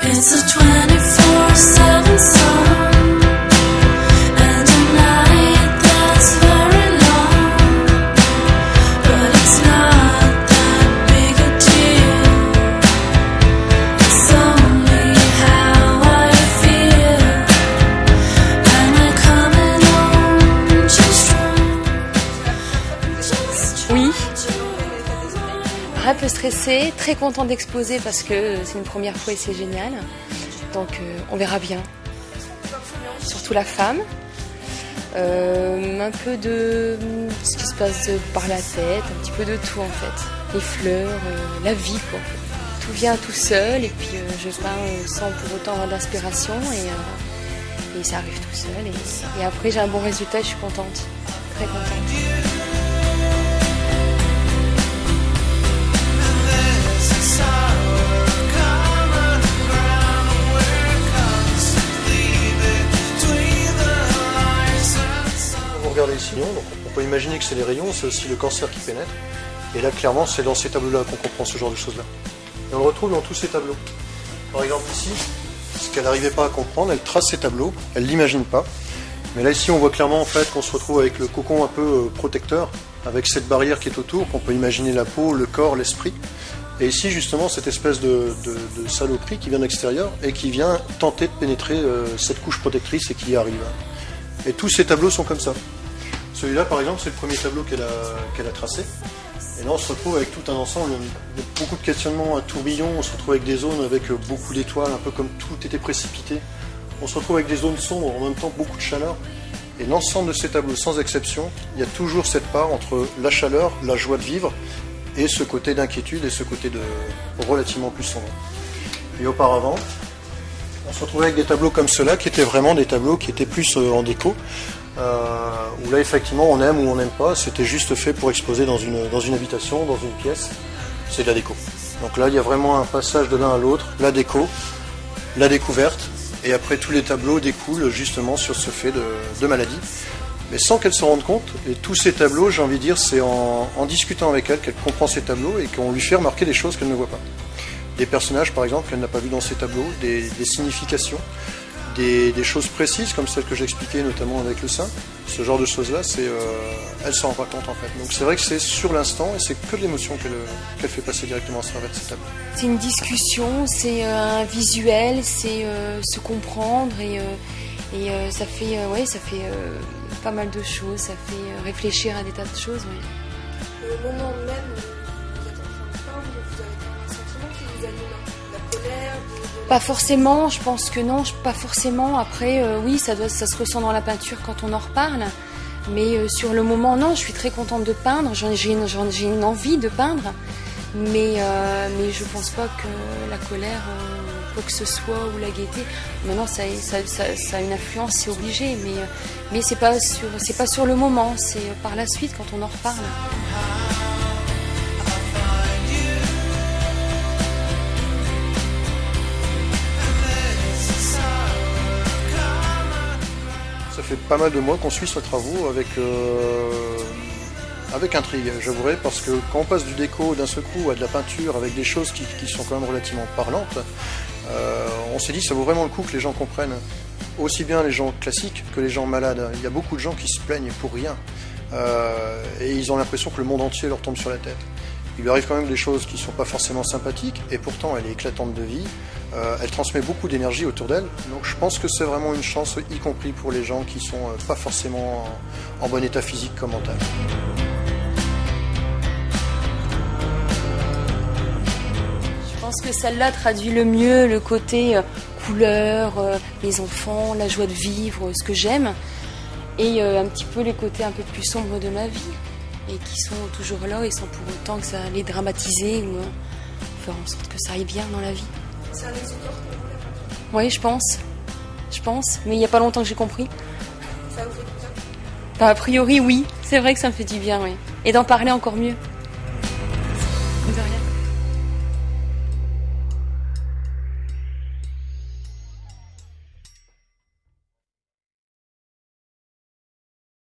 It's a 24/7 song, and a night that's very long, but it's not that big a deal. It's only how I feel. Am I coming home just right? Oui. Un peu stressée, très contente d'exposer parce que c'est une première fois et c'est génial. Donc on verra bien. Surtout la femme. Un peu de ce qui se passe par la tête, un petit peu de tout en fait. Les fleurs, la vie quoi. Tout vient tout seul et puis je peins sans pour autant avoir d'inspiration et ça arrive tout seul. Et après j'ai un bon résultat et je suis contente, très contente. Regardez le sillon, donc on peut imaginer que c'est les rayons, c'est aussi le cancer qui pénètre. Et là, clairement, c'est dans ces tableaux-là qu'on comprend ce genre de choses-là. Et on le retrouve dans tous ces tableaux. Par exemple, ici, ce qu'elle n'arrivait pas à comprendre, elle trace ces tableaux, elle ne l'imagine pas. Mais là, ici, on voit clairement en fait qu'on se retrouve avec le cocon un peu protecteur, avec cette barrière qui est autour, qu'on peut imaginer la peau, le corps, l'esprit. Et ici, justement, cette espèce de saloperie qui vient de l'extérieur et qui vient tenter de pénétrer cette couche protectrice et qui y arrive. Et tous ces tableaux sont comme ça. Celui-là, par exemple, c'est le premier tableau qu'elle a tracé. Et là, on se retrouve avec tout un ensemble, beaucoup de questionnements, un tourbillon. On se retrouve avec des zones avec beaucoup d'étoiles, un peu comme tout était précipité. On se retrouve avec des zones sombres, en même temps beaucoup de chaleur. Et l'ensemble de ces tableaux, sans exception, il y a toujours cette part entre la chaleur, la joie de vivre, et ce côté d'inquiétude et ce côté de relativement plus sombre. Et auparavant, on se retrouvait avec des tableaux comme ceux-là, qui étaient vraiment des tableaux qui étaient plus en déco. Où là effectivement on aime ou on n'aime pas, c'était juste fait pour exposer dans une habitation, dans une pièce, c'est de la déco. Donc là il y a vraiment un passage de l'un à l'autre, la déco, la découverte, et après tous les tableaux découlent justement sur ce fait de maladie, mais sans qu'elle se rende compte. Et tous ces tableaux, j'ai envie de dire, c'est en discutant avec elle qu'elle comprend ces tableaux et qu'on lui fait remarquer des choses qu'elle ne voit pas. Des personnages par exemple qu'elle n'a pas vu dans ces tableaux, des significations, des choses précises comme celles que j'expliquais notamment avec le sein. Ce genre de choses là, elle s'en rend pas compte en fait. Donc c'est vrai que c'est sur l'instant et c'est que de l'émotion qu'elle fait passer directement à travers ces tableaux. C'est une discussion, c'est un visuel, c'est se comprendre et ça fait pas mal de choses, ça fait réfléchir à des tas de choses. Ouais. Au moment même où vous êtes en train de peindre, vous avez un sentiment qui vous anime, la colère, Pas forcément, je pense que non, pas forcément. Après, oui, ça se ressent dans la peinture quand on en reparle. Mais sur le moment, non, je suis très contente de peindre. J'ai une envie de peindre. Mais je pense pas que la colère, quoi que ce soit, ou la gaieté, maintenant ça a une influence, c'est obligé. Mais c'est pas sur le moment, c'est par la suite quand on en reparle. Ça fait pas mal de mois qu'on suit ce travaux avec intrigue, j'avouerai, parce que quand on passe du déco d'un seul coup à de la peinture avec des choses qui sont quand même relativement parlantes, on s'est dit ça vaut vraiment le coup que les gens comprennent, aussi bien les gens classiques que les gens malades. Il y a beaucoup de gens qui se plaignent pour rien et ils ont l'impression que le monde entier leur tombe sur la tête. Il lui arrive quand même des choses qui ne sont pas forcément sympathiques et pourtant elle est éclatante de vie. Elle transmet beaucoup d'énergie autour d'elle, donc je pense que c'est vraiment une chance, y compris pour les gens qui sont pas forcément en bon état physique comme mental. Je pense que celle-là traduit le mieux le côté couleur, les enfants, la joie de vivre, ce que j'aime, et un petit peu les côtés un peu plus sombres de ma vie, et qui sont toujours là, et sans pour autant que ça les dramatiser ou faire en sorte que ça aille bien dans la vie. c'est un exutoire pour vous, la peinture? Oui, je pense, mais il n'y a pas longtemps que j'ai compris. Ça vous fait du bien? Bah, a priori, oui, c'est vrai que ça me fait du bien, oui. Et d'en parler encore mieux. De rien.